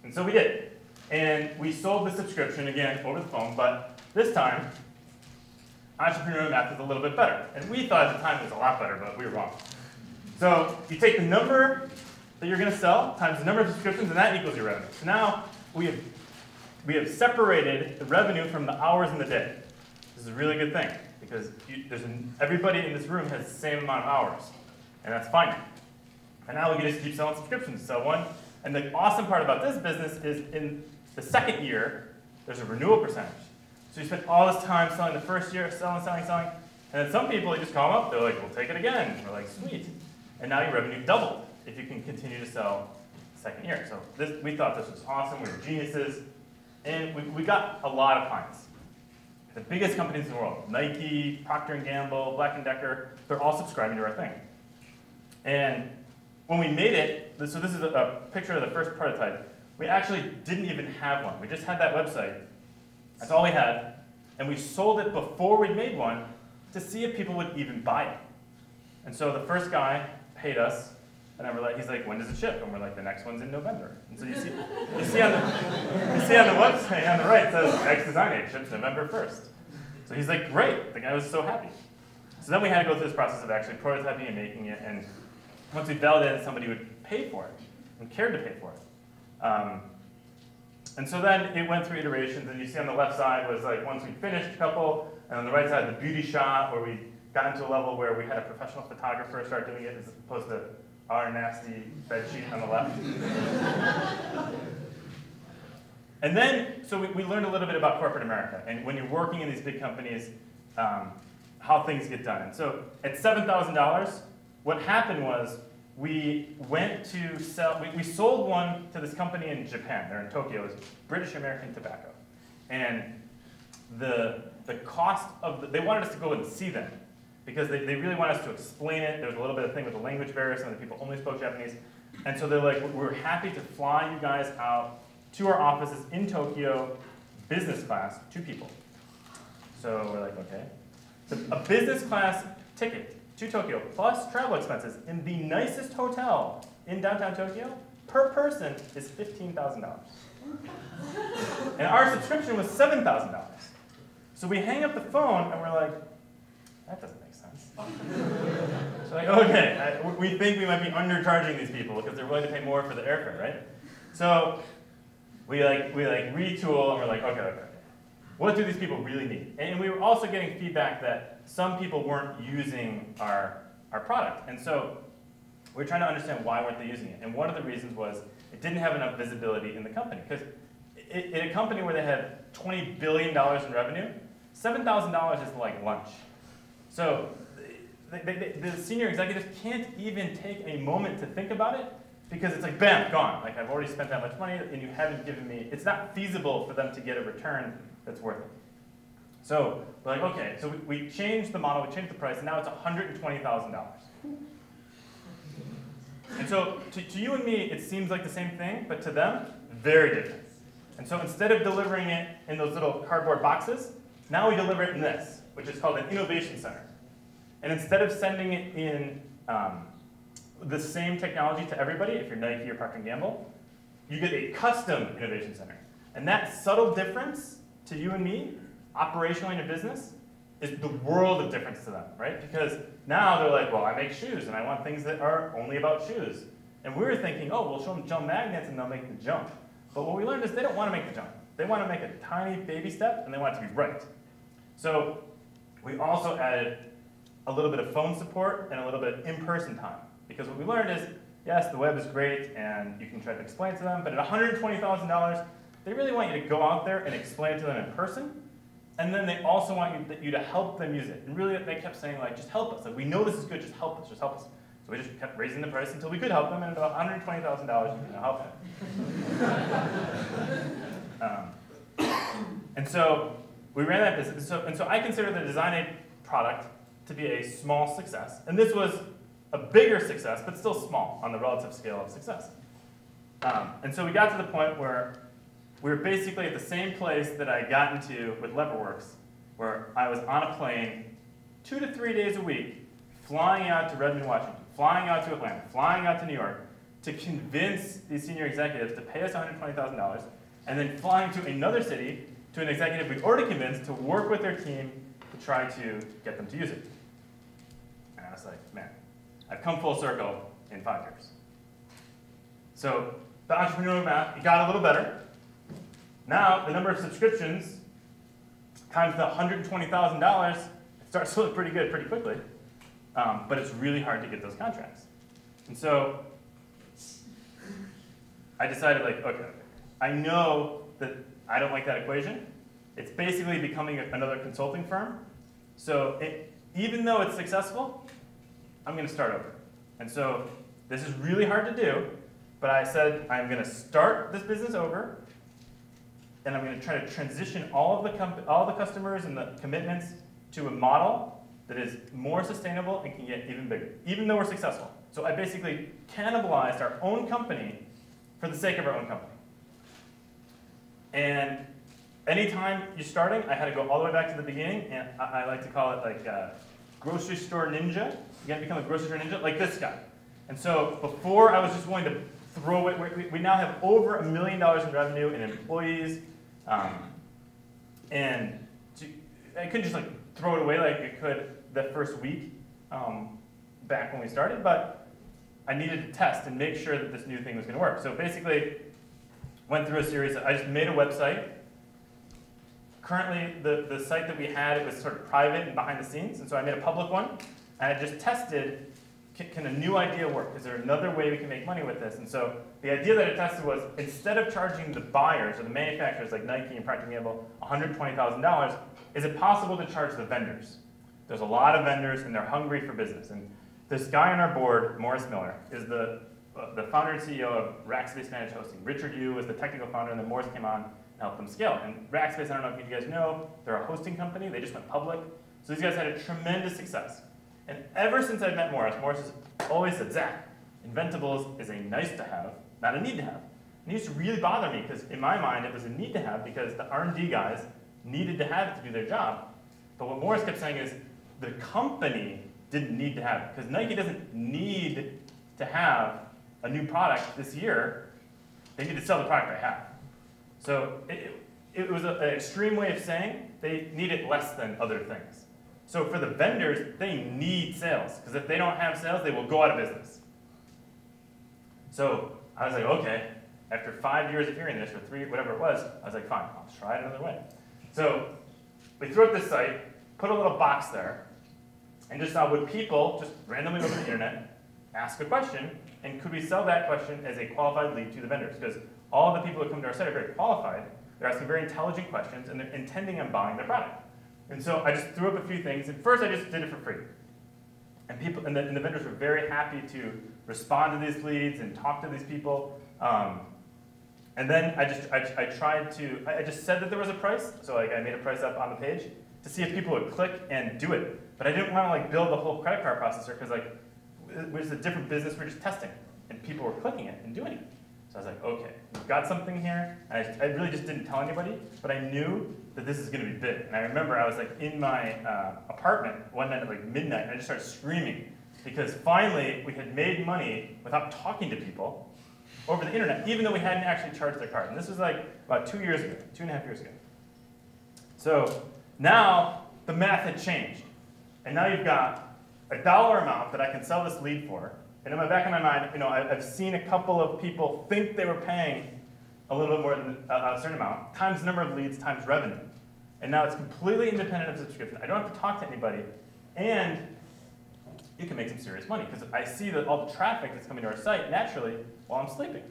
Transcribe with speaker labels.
Speaker 1: And so we did. And we sold the subscription, again, over the phone, but this time, entrepreneurial math is a little bit better. And we thought at the time it was a lot better, but we were wrong. So you take the number that you're going to sell times the number of subscriptions, and that equals your revenue. So now we have separated the revenue from the hours in the day. This is a really good thing, because everybody in this room has the same amount of hours, and that's fine. And now we can just keep selling subscriptions. Sell one. And the awesome part about this business is in the second year, there's a renewal percentage. So you spend all this time selling the first year, selling, and then some people, you just call them up, they're like, we'll take it again. We're like, sweet. And now your revenue doubled if you can continue to sell the second year. So we thought this was awesome. We were geniuses. And we got a lot of clients. The biggest companies in the world, Nike, Procter & Gamble, Black & Decker, they're all subscribing to our thing. And when we made it, so this is a picture of the first prototype, we actually didn't even have one. We just had that website. That's all we had. And we sold it before we made one to see if people would even buy it. And so the first guy paid us, and he's like, when does it ship? And we're like, the next one's in November. And so you see on the website on the right, it says, X design date ships November 1st. So he's like, great. The guy was so happy. So then we had to go through this process of actually prototyping and making it, and once we validated, somebody would pay for it and cared to pay for it. And so then it went through iterations, and you see on the left side was like once we finished a couple, and on the right side the beauty shot where we got into a level where we had a professional photographer start doing it as opposed to our nasty bed sheet on the left. And then, so we learned a little bit about corporate America, and when you're working in these big companies, how things get done. And so at $7,000, what happened was we went to sell, we sold one to this company in Japan. They're in Tokyo. It's British American Tobacco. And the cost of, they wanted us to go and see them because they really wanted us to explain it. There was a little bit of thing with the language barrier. Some of the people only spoke Japanese. And so they're like, we're happy to fly you guys out to our offices in Tokyo, business class, 2 people. So we're like, okay. So a business class ticket to Tokyo, plus travel expenses in the nicest hotel in downtown Tokyo, per person is $15,000. And our subscription was $7,000. So we hang up the phone and we're like, that doesn't make sense. So like, okay, we think we might be undercharging these people because they're willing to pay more for the airfare, right? So we retool and we're like, okay. What do these people really need? And we were also getting feedback that some people weren't using our product. And so we were trying to understand why weren't they using it. And one of the reasons was it didn't have enough visibility in the company. Because in a company where they had $20 billion in revenue, $7,000 is like lunch. So the senior executives can't even take a moment to think about it because it's like, bam, gone. Like, I've already spent that much money and you haven't given me, it's not feasible for them to get a return that's worth it. So we're like, okay, so we changed the model, we changed the price, and now it's $120,000. And so to you and me, it seems like the same thing, but to them, very different. And so instead of delivering it in those little cardboard boxes, now we deliver it in this, which is called an innovation center. And instead of sending it in the same technology to everybody, if you're Nike or Procter & Gamble, you get a custom innovation center. And that subtle difference to you and me, operationally in a business, is the world of difference to them, right? Because now they're like, well, I make shoes, and I want things that are only about shoes. And we were thinking, oh, we'll show them jump magnets, and they'll make the jump. But what we learned is they don't want to make the jump. They want to make a tiny baby step, and they want it to be right. So we also added a little bit of phone support and a little bit of in-person time. Because what we learned is, yes, the web is great, and you can try to explain it to them, but at $120,000, they really want you to go out there and explain it to them in person. And then they also want you to help them use it. And really, they kept saying, like, just help us. Like, we know this is good, just help us, just help us. So we just kept raising the price until we could help them, and about $120,000, you can help them. And so we ran that business. And so I consider the Design Aid product to be a small success. And this was a bigger success, but still small on the relative scale of success. And so we got to the point where we were basically at the same place that I got into with Leverworks, where I was on a plane 2 to 3 days a week, flying out to Redmond, Washington, flying out to Atlanta, flying out to New York, to convince these senior executives to pay us $120,000, and then flying to another city to an executive we'd already convinced to work with their team to try to get them to use it. And I was like, man, I've come full circle in 5 years. So the entrepreneurial math, it got a little better. Now the number of subscriptions times the $120,000, it starts to look pretty good pretty quickly. But it's really hard to get those contracts. And so I decided, like, okay, I know that I don't like that equation. It's basically becoming another consulting firm. So even though it's successful, I'm going to start over. And so this is really hard to do, but I said I'm going to start this business over, and I'm going to try to transition all the customers and the commitments to a model that is more sustainable and can get even bigger, even though we're successful. So I basically cannibalized our own company for the sake of our own company. And anytime you're starting, I had to go all the way back to the beginning, and I like to call it like grocery store ninja. You gotta become a grocery store ninja, like this guy. And so before I was just willing to throw it, we now have over $1 million in revenue and employees, and I couldn't just like throw it away like I could the first week back when we started, but I needed to test and make sure that this new thing was going to work. So basically, went through a series. I just made a website. Currently, the site that we had, it was sort of private and behind the scenes, and so I made a public one, and I just tested, can a new idea work? Is there another way we can make money with this? And so the idea that I tested was, instead of charging the buyers or the manufacturers like Nike and Procter & Gamble $120,000, is it possible to charge the vendors? There's a lot of vendors, and they're hungry for business. And this guy on our board, Morris Miller, is the founder and CEO of Rackspace Managed Hosting. Richard Yu was the technical founder, and then Morris came on and helped them scale. And Rackspace, I don't know if you guys know, they're a hosting company. They just went public. So these guys had a tremendous success. And ever since I've met Morris, Morris has always said, Zach, Inventables is a nice to have, not a need to have. And it used to really bother me, because in my mind, it was a need to have because the R&D guys needed to have it to do their job. But what Morris kept saying is, the company didn't need to have it, because Nike doesn't need to have a new product this year. They need to sell the product they have. So it was an extreme way of saying they need it less than other things. So for the vendors, they need sales, because if they don't have sales, they will go out of business. So I was like, okay, after 5 years of hearing this, or 3, whatever it was, I was like, fine, I'll try it another way. So we threw up this site, put a little box there, and just saw, would people just randomly over the internet ask a question, and could we sell that question as a qualified lead to the vendors? Because all the people that come to our site are very qualified. They're asking very intelligent questions, and they're intending on buying their product. And so I just threw up a few things. And first, I just did it for free. And people, and the vendors were very happy to respond to these leads and talk to these people. And then I just said that there was a price. So like I made a price up on the page to see if people would click and do it. But I didn't want to like build the whole credit card processor, because like it was a different business. We're just testing, and people were clicking it and doing it. So I was like, okay, we've got something here. And I really just didn't tell anybody, but I knew that this is going to be big. And I remember I was like in my apartment one night at like midnight, and I just started screaming, because finally we had made money without talking to people over the internet, even though we hadn't actually charged their card. And this was like about 2 years ago, 2.5 years ago. So now the math had changed. And now you've got a dollar amount that I can sell this lead for. And in the back of my mind, you know, I've seen a couple of people think they were paying a little bit more than a certain amount, times the number of leads, times revenue. And now it's completely independent of subscription. I don't have to talk to anybody. And you can make some serious money, because I see that all the traffic that's coming to our site naturally while I'm sleeping.